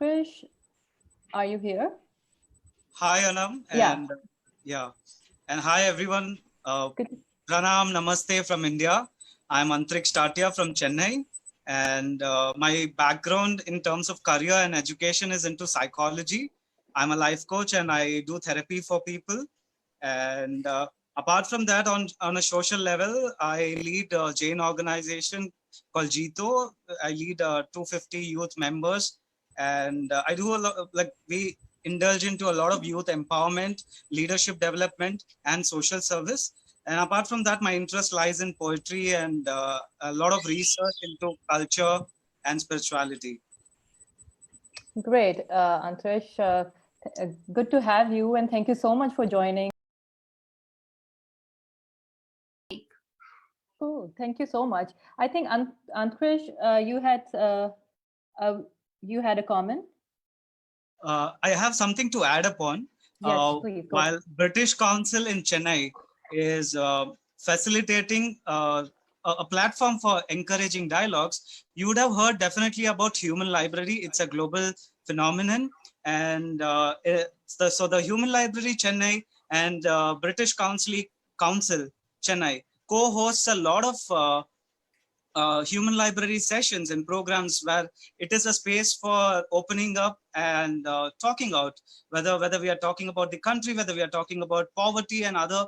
Antkrish, are you here? Hi, Anam, Yeah. and yeah, and hi everyone. Good. Pranam, Namaste from India. I'm Antriksh Tatia from Chennai, and my background in terms of career and education is into psychology. I'm a life coach and I do therapy for people. And apart from that, on a social level, I lead a Jain organization called Jito. I lead 250 youth members, and I do a lot of, like, we indulge into a lot of youth empowerment, leadership development, and social service. And apart from that, my interest lies in poetry and a lot of research into culture and spirituality. Great, Antkrish. Good to have you, and thank you so much for joining. Oh, thank you so much. I think Antkrish, uh, you had a comment. I have something to add upon. Yes, please go. While British Council in Chennai is facilitating a platform for encouraging dialogues, you would have heard definitely about Human Library. It's a global phenomenon, and so the Human Library Chennai and British Council Chennai co-hosts a lot of human library sessions and programs where it is a space for opening up and talking out, whether we are talking about the country, whether we are talking about poverty and other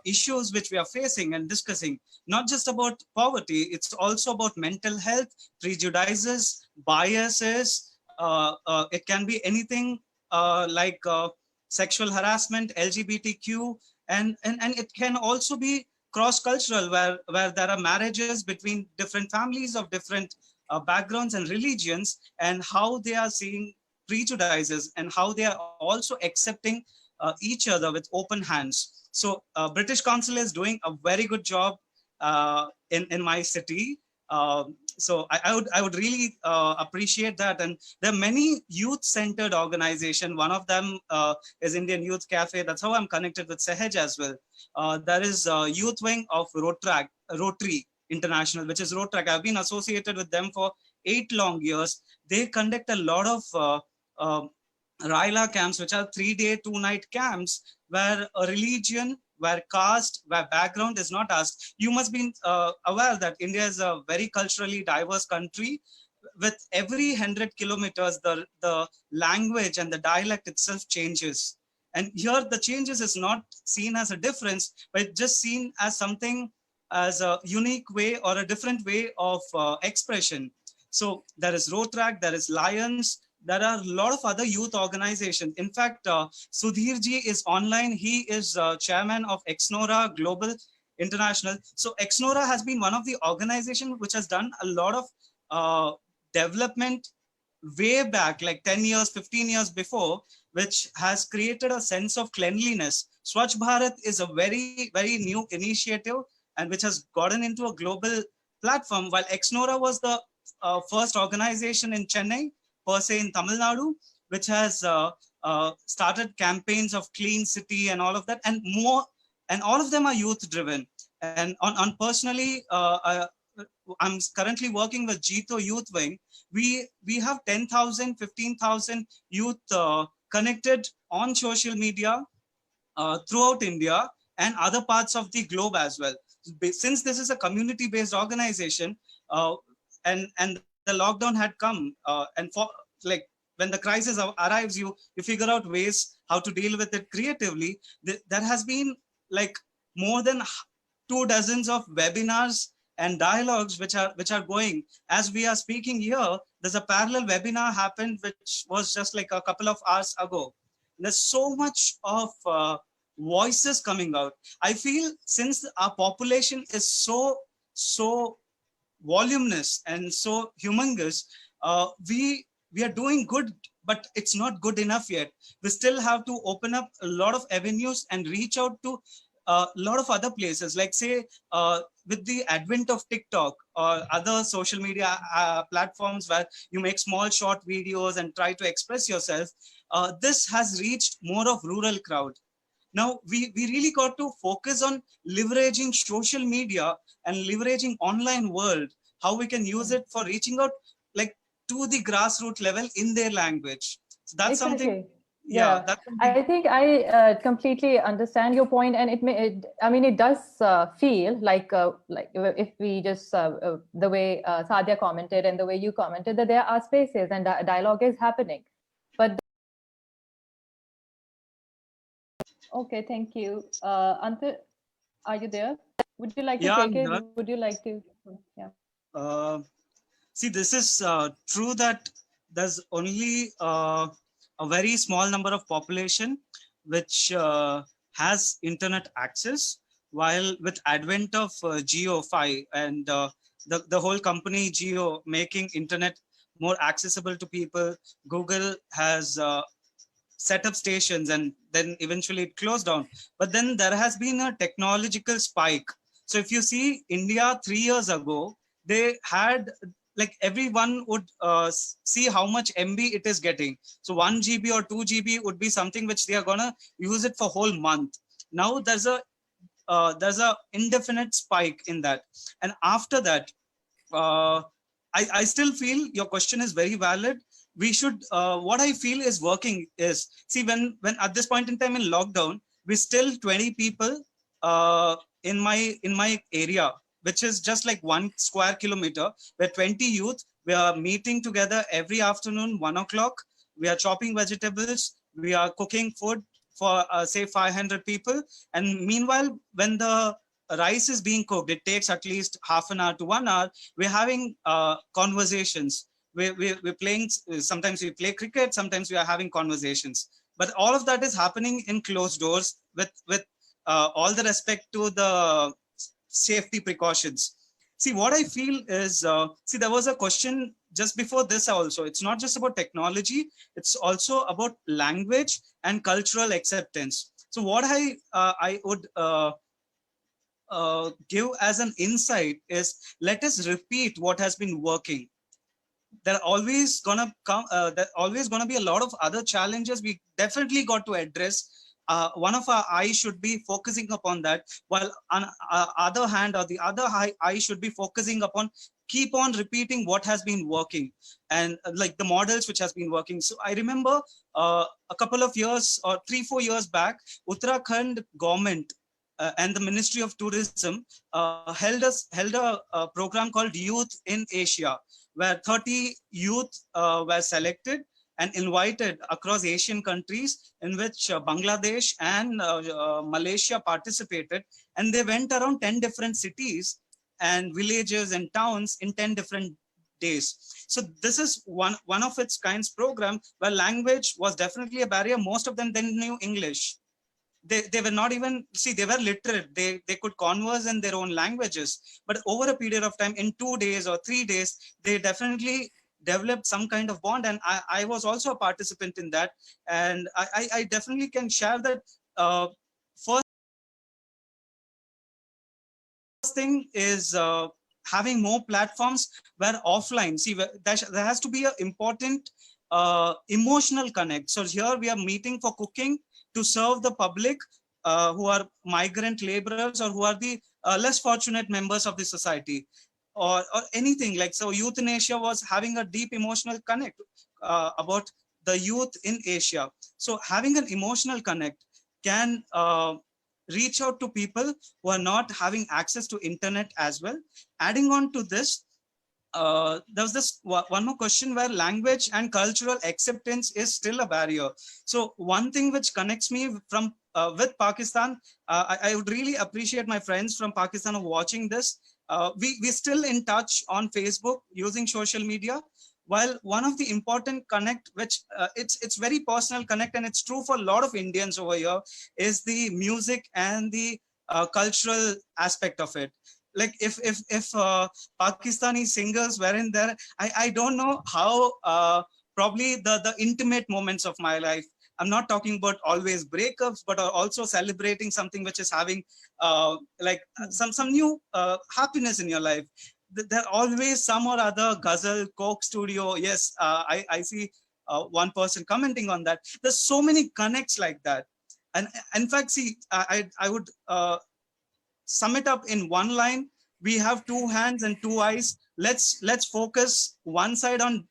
issues which we are facing and discussing. Not just about poverty, it's also about mental health, prejudices, biases. It can be anything like sexual harassment, LGBTQ, and it can also be cross-cultural, where there are marriages between different families of different backgrounds and religions, and how they are seeing prejudices and how they are also accepting each other with open hands. So British Council is doing a very good job in my city. So I would really appreciate that. And there are many youth-centered organizations. One of them is Indian Youth Cafe. That's how I'm connected with Sehaj as well. There is a youth wing of Rotary International, which is Rotaract. I've been associated with them for 8 long years. They conduct a lot of Raila camps, which are 3-day, 2-night camps, where a religion, where caste, where background is not asked. You must be aware that India is a very culturally diverse country. With every 100 kilometers, the language and the dialect itself changes. And here the changes is not seen as a difference, but just seen as something, as a unique way or a different way of expression. So there is Rotaract, there is Lions, there are a lot of other youth organizations. In fact, Sudhir ji is online. He is chairman of Exnora Global International. So Exnora has been one of the organizations which has done a lot of development way back, like 10 years, 15 years before, which has created a sense of cleanliness. Swachh Bharat is a very, very new initiative, and which has gotten into a global platform, while Exnora was the first organization in Chennai, per se in Tamil Nadu, which has started campaigns of clean city and all of that, and more, and all of them are youth driven. And on personally, I'm currently working with Jito Youth Wing. We have 10,000, 15,000 youth connected on social media throughout India and other parts of the globe as well. Since this is a community-based organization, uh, and the lockdown had come, and for, like, when the crisis arrives, you figure out ways how to deal with it creatively. There has been like more than 2 dozens of webinars and dialogues which are going as we are speaking here. There's a parallel webinar happened which was just like a couple of hours ago. There's so much of voices coming out. I feel since our population is so voluminous and so humongous, we are doing good, but it's not good enough yet. We still have to open up a lot of avenues and reach out to a lot of other places, like say with the advent of TikTok or other social media platforms where you make small short videos and try to express yourself. This has reached more of rural crowd. Now we really got to focus on leveraging social media and leveraging online world, how we can use it for reaching out, like to the grassroots level in their language. So that's something. Exactly. Yeah, that's something. I think I completely understand your point, and I mean, it does feel like if we just the way Sadia commented and the way you commented, that there are spaces and dialogue is happening. But okay, thank you, Anta. Are you there? Would you like to Yeah, take I'm it? here. Would you like to? Yeah. See, this is true that there's only a very small number of population which has internet access, while with advent of Geo 5 and the whole company Geo making internet more accessible to people, Google has set up stations and then eventually it closed down. But then there has been a technological spike. So if you see India 3 years ago, they had like everyone would see how much MB it is getting. So 1 GB or 2 GB would be something which they are gonna use it for whole month. Now there's a indefinite spike in that, and after that, uh, I still feel your question is very valid. We should, what I feel is working is, see, when at this point in time in lockdown, we still 20 people in my area, which is just like 1 square kilometer, where 20 youth, we are meeting together every afternoon, 1 o'clock. We are chopping vegetables, we are cooking food for say 500 people. And meanwhile, when the rice is being cooked, it takes at least half an hour to 1 hour. We're having conversations. We're playing, sometimes we play cricket, sometimes we are having conversations. But all of that is happening in closed doors with all the respect to the safety precautions. See, what I feel is, see, there was a question just before this also. It's not just about technology, it's also about language and cultural acceptance. So what I would give as an insight is, let us repeat what has been working. There are always gonna come there always gonna be a lot of other challenges we definitely got to address. One of our eyes should be focusing upon that, while on other hand, or the other eye should be focusing upon keep on repeating what has been working, and like the models which has been working. So I remember a couple of years or 3-4 years back, Uttarakhand government and the Ministry of Tourism held a program called Youth in Asia, where 30 youth were selected and invited across Asian countries, in which Bangladesh and Malaysia participated. And they went around 10 different cities and villages and towns in 10 different days. So this is one of its kinds program where language was definitely a barrier. Most of them then knew English. They were not even, see, they were literate, they could converse in their own languages, but over a period of time, in 2 days or 3 days, they definitely developed some kind of bond. And I was also a participant in that, and I definitely can share that. First thing is having more platforms where offline, see, there has to be an important emotional connect. So here we are meeting for cooking to serve the public who are migrant laborers, or who are the less fortunate members of the society, or anything like. So Youth in Asia was having a deep emotional connect about the youth in Asia. So having an emotional connect can reach out to people who are not having access to internet as well. Adding on to this, there was this one more question where language and cultural acceptance is still a barrier. So one thing which connects me from with Pakistan, I would really appreciate my friends from Pakistan who are watching this. We're still in touch on Facebook using social media. While one of the important connect, which it's very personal connect, and it's true for a lot of Indians over here, is the music and the cultural aspect of it. Like if Pakistani singers were in there, I don't know how probably the intimate moments of my life. I'm not talking about always breakups, but also celebrating something which is having like some new happiness in your life. There always some or other ghazal, Coke Studio. Yes, I see one person commenting on that. There's so many connects like that. And in fact, see, I would sum it up in one line. We have two hands and two eyes. Let's focus one side on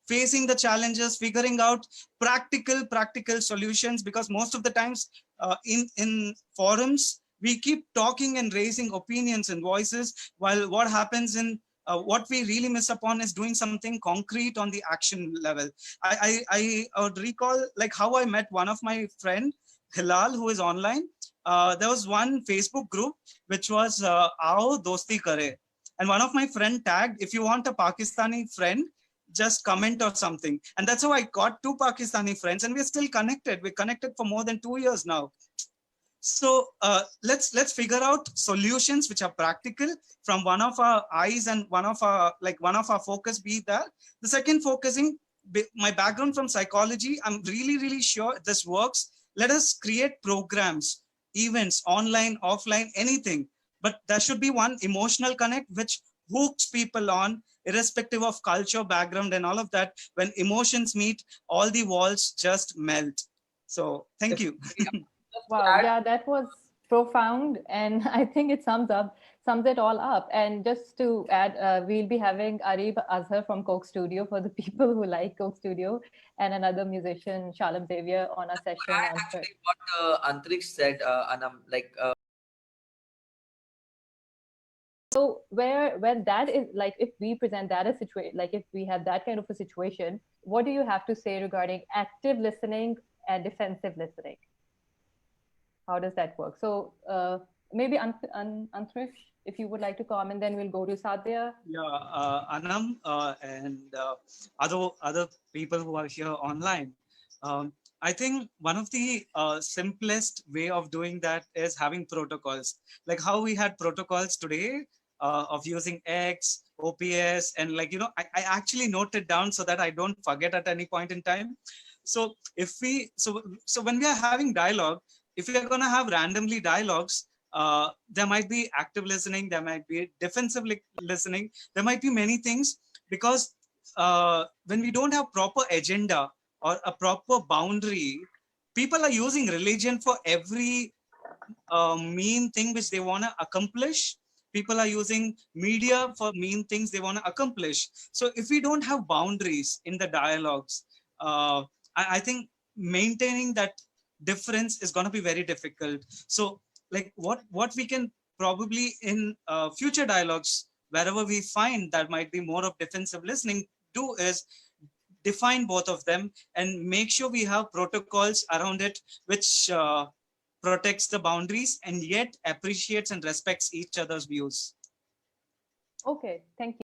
facing the challenges, figuring out practical solutions, because most of the times in forums, we keep talking and raising opinions and voices, while what happens in what we really miss upon is doing something concrete on the action level. I would recall like how I met one of my friend, Hilal, who is online. There was one Facebook group which was Aao Dosti Kare. And one of my friend tagged, if you want a Pakistani friend, just comment or something. And that's how I got two Pakistani friends, and we're still connected. We're connected for more than 2 years now. So let's figure out solutions which are practical from one of our eyes, and one of our focus be that. The second, focusing my background from psychology, I'm really sure this works. Let us create programs, events, online, offline, anything, but there should be one emotional connect which hooks people on, irrespective of culture, background, and all of that. When emotions meet, all the walls just melt. So thank you. Wow, yeah, that was profound, and I think it sums it all up. And just to add, we'll be having Arib Azhar from Coke Studio for the people who like Coke Studio, and another musician, Shalam Xavier, on a session Add on actually what Antriksh said, Anam, like so where that is, like, if we present that a situation, like if we have that kind of a situation, what do you have to say regarding active listening and defensive listening? How does that work? So maybe Antrish, if you would like to comment, then we'll go to Sadhya. Yeah, Anam and other people who are here online. I think one of the simplest way of doing that is having protocols, like how we had protocols today of using X, OPS, and like, you know, I actually noted down so that I don't forget at any point in time. So if we, so when we are having dialogue, if we are going to have randomly dialogues, there might be active listening, there might be defensive listening, there might be many things, because when we don't have proper agenda or a proper boundary, people are using religion for every mean thing which they want to accomplish. People are using media for mean things they want to accomplish. So if we don't have boundaries in the dialogues, I think maintaining that difference is going to be very difficult. So like what we can probably in future dialogues, wherever we find that might be more of defensive listening, do is define both of them and make sure we have protocols around it, which protects the boundaries and yet appreciates and respects each other's views. Okay, thank you.